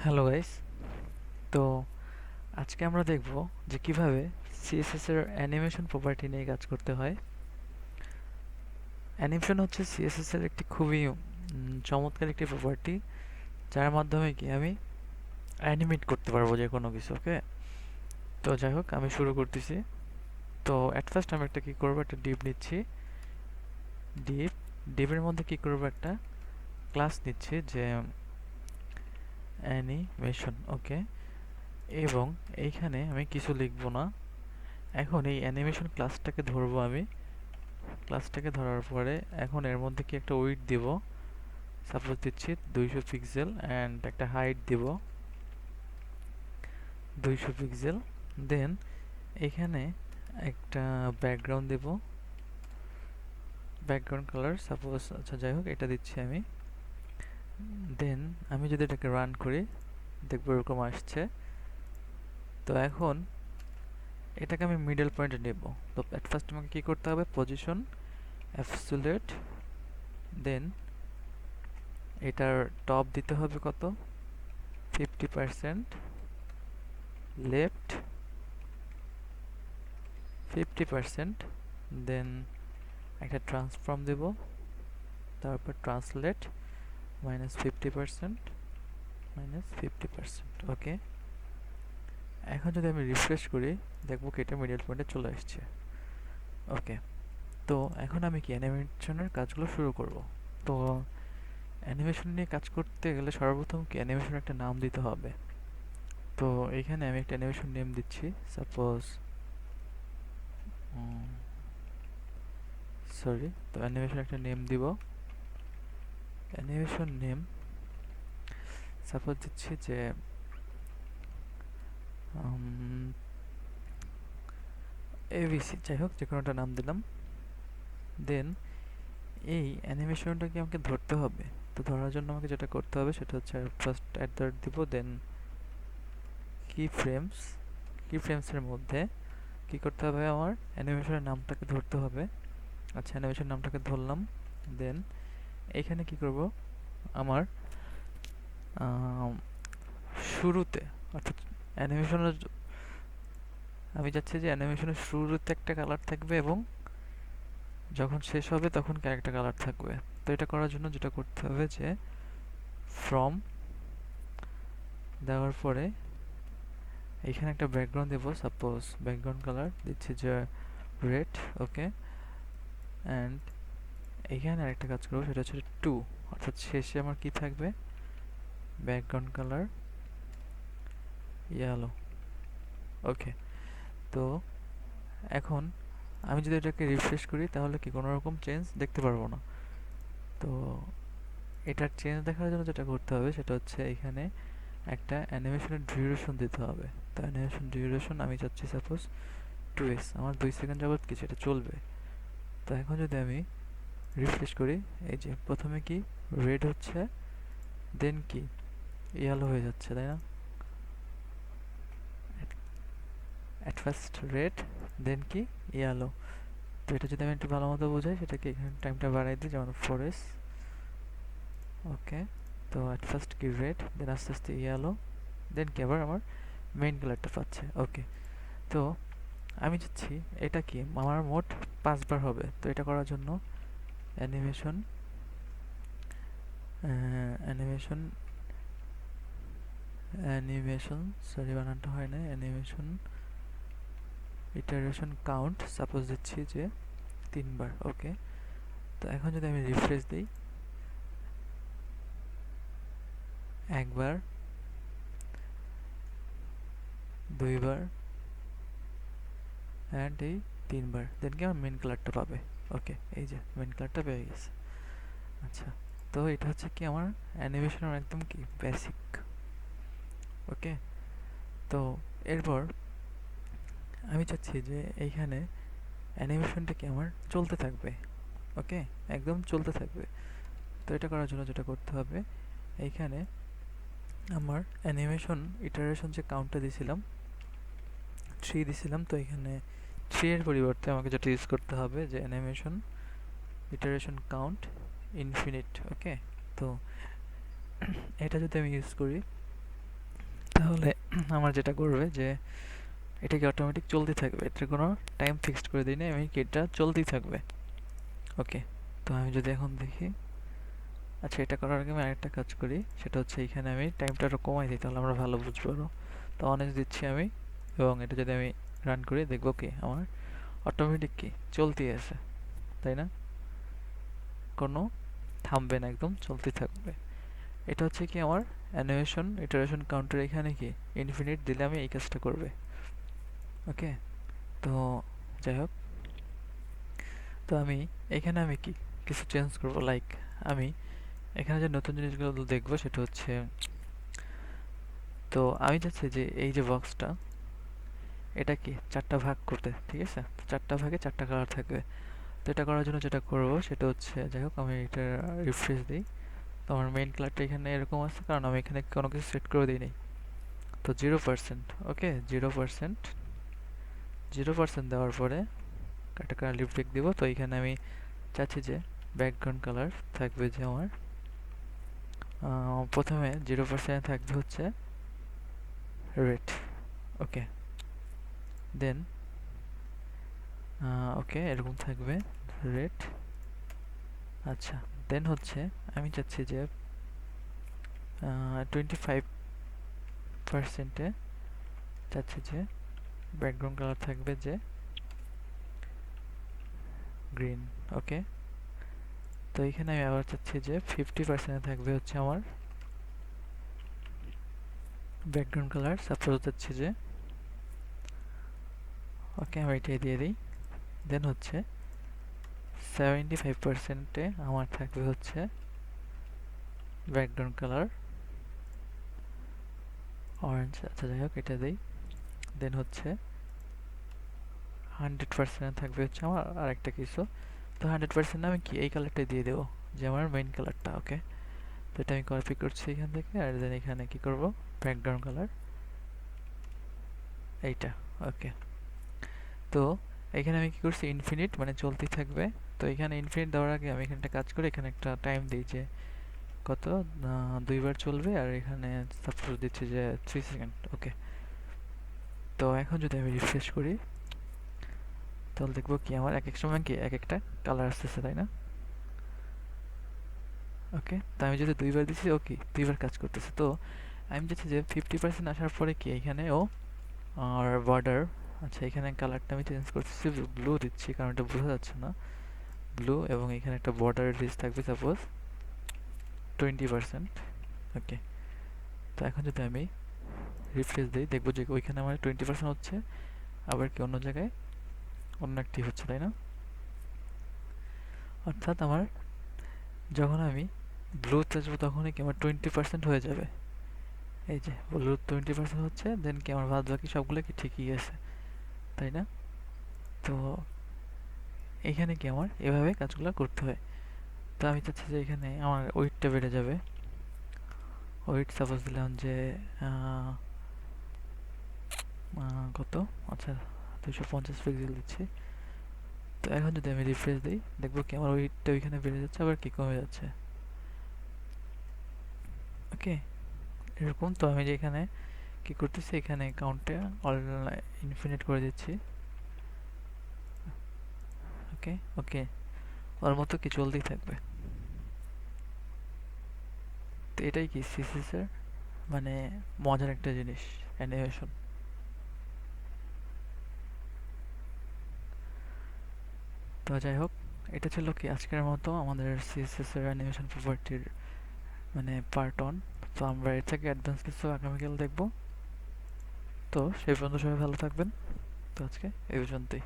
Hello guys. তো আজকে আমরা দেখব যে কিভাবে সিএসএস এর অ্যানিমেশন প্রপার্টি নিয়ে কাজ করতে হয়। অ্যানিমেশন হচ্ছে সিএসএস এর একটি খুবই চমৎকার একটি প্রপার্টি, যার মাধ্যমে কি আমি অ্যানিমেট করতে পারবো যে কোনো কিছু। ওকে, তো যাই হোক আমি শুরু করতেছি। তো অ্যাট ফার্স্ট আমি একটা কি করবো, একটা ডিপ নিচ্ছি। ডিপের মধ্যে কি করবো, একটা ক্লাস নিচ্ছি যে অ্যানিমেশন। ওকে, এবং এইখানে আমি কিছু লিখবো না। এখন এই অ্যানিমেশন ক্লাসটাকে ধরবো আমি। ক্লাসটাকে ধরার পরে এখন এর মধ্যে কি একটা উইডথ দিব, সাপোজ দিচ্ছি 200 পিক্সেল, অ্যান্ড একটা হাইট দিব 200 পিক্সেল। দেন এখানে একটা ব্যাকগ্রাউন্ড দেব, ব্যাকগ্রাউন্ড কালার সাপোজ, আচ্ছা যাই হোক এটা দিচ্ছি আমি। দেন আমি যদি এটাকে রান করি দেখবো এরকম আসছে। তো এখন এটাকে আমি মিডল পয়েন্টে নেব। তো অ্যাট ফার্স্ট আমাকে কি করতে হবে, পজিশন অ্যাবসোলিউট, দেন এটার টপ দিতে হবে কত, 50%, লেফট 50%, দেন একটা ট্রান্সফর্ম দেব, তারপর ট্রান্সলেট -50%, -50%। ওকে, এখন যদি আমি রিফ্রেশ করি দেখবো কি এটা মিডল পয়েন্টে চলে আসছে। ওকে, তো এখন আমি কি অ্যানিমেশনের কাজগুলো শুরু করব। তো অ্যানিমেশন নিয়ে কাজ করতে গেলে সর্বপ্রথম কি অ্যানিমেশনের একটা নাম দিতে হবে। তো এইখানে আমি একটা অ্যানিমেশন নেম দিচ্ছি, সাপোজ সরি, তো অ্যানিমেশন একটা নেম দিব। অ্যানিমেশন নেম সাপোজ দিচ্ছি যে এবিসি, যাই হোক যে কোনো একটা নাম দিলাম। দেন এই অ্যানিমেশনটাকে আমাকে ধরতে হবে। তো ধরার জন্য আমাকে যেটা করতে হবে সেটা হচ্ছে ফার্স্ট দিব, দেন কি ফ্রেমসের মধ্যে কি করতে হবে, আমার অ্যানিমেশনের নামটাকে ধরতে হবে। আচ্ছা, অ্যানিমেশন নামটাকে ধরলাম। দেন এইখানে কি করব, আমার শুরুতে, অর্থাৎ অ্যানিমেশনের আমি চাচ্ছি যে অ্যানিমেশনের শুরুতে একটা কালার থাকবে এবং যখন শেষ হবে তখন একটা কালার থাকবে। তো এটা করার জন্য যেটা করতে হবে যে ফ্রম দেওয়ার পরে এখানে একটা ব্যাকগ্রাউন্ড দেবো, সাপোজ ব্যাকগ্রাউন্ড কালার দিচ্ছি যে রেড। ওকে, অ্যান্ড এইখানে আরেকটা কাজ করবো, সেটা হচ্ছে 2, অর্থাৎ শেষে আমার কি থাকবে, ব্যাকগ্রাউন্ড কালার ইয়েলো। ওকে, তো এখন আমি যদি এটাকে রিফ্রেশ করি তাহলে কি কোনো রকম চেঞ্জ দেখতে পারবো না। তো এটার চেঞ্জ দেখার জন্য যেটা করতে হবে সেটা হচ্ছে এখানে একটা অ্যানিমেশনের ডিউরেশন দিতে হবে। তো অ্যানিমেশন ডিউরেশন আমি চাচ্ছি সাপোজ 2s, আমার 2 সেকেন্ড যাবত কি সেটা চলবে। তো এখন যদি আমি রিফ্রেশ করি, এই যে প্রথমে কি রেড হচ্ছে, দেন কি ইয়েলো হয়ে যাচ্ছে, তাই না? অ্যাট ফার্স্ট রেড, দেন কি ইয়েলো। তো এটা যদি আমি একটু ভালো মতো বোঝাই, সেটাকে এখানে টাইমটা বাড়াই দিই, যেমন 4s। ওকে, তো অ্যাট ফার্স্ট কি রেড, দেন আস্তে আস্তে ইয়েলো, দেন কি আবার আমার মেইন কালারটা পাচ্ছে। ওকে, তো আমি চাচ্ছি এটা কি আমার মোট 5 বার হবে। তো এটা করার জন্য অ্যানিমেশন অ্যানিমেশন অ্যানিমেশন সরি বানানটা হয় না, অ্যানিমেশন ইটারেশন কাউন্ট সাপোজ দিচ্ছি যে 3 বার। ওকে, তো এখন যদি আমি রিফ্রেশ দিই, 1 বার, 2 বার, অ্যান্ড এই 3 বার, দেন কি আমার মেন কালারটা পাবে। ওকে, এই যে মেন কালারটা পেয়ে গেছে। আচ্ছা, তো এটা হচ্ছে কি আমার অ্যানিমেশনের একদম কি বেসিক। ওকে, তো এরপর আমি চাচ্ছি যে এইখানে অ্যানিমেশনটা কি আমার চলতে থাকবে। ওকে, একদম চলতে থাকবে। তো এটা করার জন্য যেটা করতে হবে, এইখানে আমার অ্যানিমেশন ইটারেশন যে কাউন্টটা দিয়েছিলাম 3 দিয়েছিলাম, তো এখানে 3 এর পরিবর্তে আমাকে যেটা ইউজ করতে হবে যে অ্যানিমেশন ইটারেশন কাউন্ট ইনফিনিট। ওকে, তো এটা যদি আমি ইউজ করি তাহলে আমার যেটা করবে যে এটা কি অটোমেটিক চলতে থাকবে, এটার কোনো টাইম ফিক্সড করে দিই না, আমি কি এটা চলতেই থাকবে। ওকে, তো আমি যদি এখন দেখি, আচ্ছা এটা করার আগে আমি আরেকটা কাজ করি, সেটা হচ্ছে এখানে আমি টাইমটা আরও কমাই দিই, তাহলে আমরা ভালো বুঝবো আরও। তো অনেক দিচ্ছি আমি, এবং এটা যদি আমি রান করি দেখবো কি আমার অটোমেটিক কি চলতেই আছে, তাই না? কোনো থামবে না, একদম চলতে থাকবে। এটা হচ্ছে কি আমার অ্যানিমেশন ইটারেশন কাউন্টার, এখানে কি ইনফিনিট দিলে আমি এই কাজটা করবে। ওকে, তো যাই হোক, তো আমি এখানে আমি কি কিছু চেঞ্জ করব, লাইক আমি এখানে যে নতুন জিনিসগুলো দেখবো সেটা হচ্ছে, তো আমি চাচ্ছি যে এই যে বক্সটা এটা কি চারটা ভাগ করতে, ঠিক আছে? তো চারটা ভাগে চারটা কালার থাকবে। তো এটা করার জন্য যেটা করব সেটা হচ্ছে, যাই হোক আমি এটা রিফ্রেশ দিই, তো আমার মেইন কালারটা এখানে এরকম আছে কারণ আমি এখানে কোনো কিছু সেট করে দিই নাই। তো 0%, ওকে 0%, 0% দেওয়ার পরে একটা কার্লি ব্রেক দিব। তো এখানে আমি চাচ্ছি যে ব্যাকগ্রাউন্ড কালার থাকবে যে আমার প্রথমে 0% থাকবে হচ্ছে রেড। ওকে, দেন ওকে এরকম থাকবে রেড। আচ্ছা, দেন হচ্ছে আমি চাচ্ছি যে 25%-এ চাচ্ছি যে ব্যাকগ্রাউন্ড কালার থাকবে যে গ্রিন। ওকে, তো এখানে আমি আবার চাচ্ছি যে 50%-এ থাকবে হচ্ছে আমার ব্যাকগ্রাউন্ড কালার, সাপোজ চাচ্ছি যে, ওকে আমি এটাই দিয়ে দিই। দেন হচ্ছে 75%-এ আমার থাকবে হচ্ছে ব্যাকগ্রাউন্ড কালার অরেঞ্জ। আচ্ছা যাই হোক এটা দিই। দেন হচ্ছে 100%-এ থাকবে হচ্ছে আমার আরেকটা কিছু। তো 100% আমি কি এই কালারটাই দিয়ে দেবো, যে আমার মেইন কালারটা। ওকে, তো এটা আমি কপি করছি এখান থেকে, আর দেন এখানে কি করব, ব্যাকগ্রাউন্ড কালার এইটা। ওকে, তো এখানে আমি কি করছি ইনফিনিট মানে চলতেই থাকবে। তো এখানে ইনফিনিট দেওয়ার আগে আমি এখানটা কাজ করে এখানে একটা টাইম দিই যে কত, 2বার চলবে, আর এখানে সাপোজ দিচ্ছি যে 3 সেকেন্ড। ওকে, তো এখন যদি আমি রিফ্রেশ করি তাহলে দেখবো কি আমার এক এক সময় কি এক একটা কালার আসতেছে, তাই না? ওকে, তো আমি যদি 2বার দিচ্ছি ও কি 2বার কাজ করতেছে। তো আমি চাচ্ছি যে 50% আসার পরে কি এখানে ও আর বর্ডার, আচ্ছা এখানে কালারটা আমি চেঞ্জ করতেছি, ব্লু দিচ্ছি কারণ এটা বোঝা যাচ্ছে না, ব্লু, এবং এখানে একটা বর্ডার রেঞ্জ থাকবে সাপোজ 20%। ওকে, তো এখন যদি আমি রিফ্রেশ দিই দেখবো যে ওইখানে আমার 20% হচ্ছে, আবার কি অন্য জায়গায় অন্য একটি হচ্ছে, তাই না? অর্থাৎ আমার যখন আমি ব্লুতে আসবো তখনই কি আমার 20% হয়ে যাবে। এই যে ব্লু 20% হচ্ছে, দেন কি আমার বাদ বাকি সবগুলো কি ঠিকই আছে, তাই না? তো এখানে কি আমার এভাবে কাজগুলো করতে হয়। তো আমি চাচ্ছি যে এখানে আমার ওয়েটটা বেড়ে যাবে। ওয়েট সাপোজ দিলাম যে কত, আচ্ছা 250 পিক্সেল দিচ্ছি। তো এখন যদি আমি রিফ্রেশ দিই দেখবো কি আমার ওয়েটটা ওইখানে বেড়ে যাচ্ছে, আবার কি কমে যাচ্ছে। ওকে, এরকম। তো আমি যে এখানে কি করতেছি, এখানে কাউন্টে অল ইনফিনিট করে দিচ্ছি। ওকে ওকে, ওর মতো কি চলতেই থাকবে। তো এটাই কি সিসিএসের মানে মজার একটা জিনিস, অ্যানিমেশন। তো যাই হোক, এটা ছিল কি আজকের মতো আমাদের সিএসএস এর অ্যানিমেশন প্রপার্টির মানে পার্ট 1। তো আমরা এর থেকে অ্যাডভান্স কিছু আগামীকাল দেখব। তো সেই পর্যন্ত সবাই ভালো থাকবেন। তো আজকে এই পর্যন্তই।